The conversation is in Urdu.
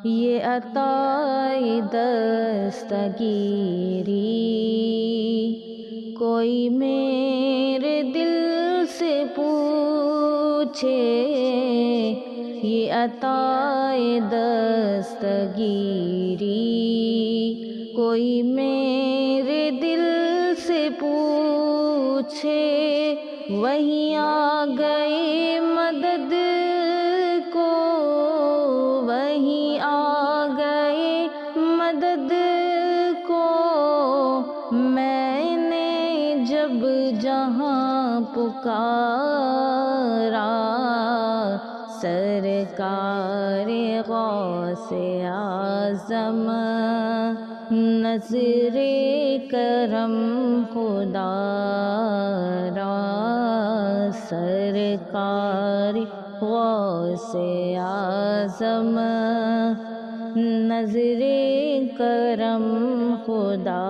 یہ عطائے دستگیری کوئی میرے دل سے پوچھے، یہ عطائے دستگیری کوئی میرے دل سے پوچھے، وہیں آ گئے مدد کو، وہیں آ گئے مدد کو، میں نے جب جہاں پکارا، سرکار غوث اعظم نظر کرم خدا را، سرکار غوث اعظم نظر کرم خدا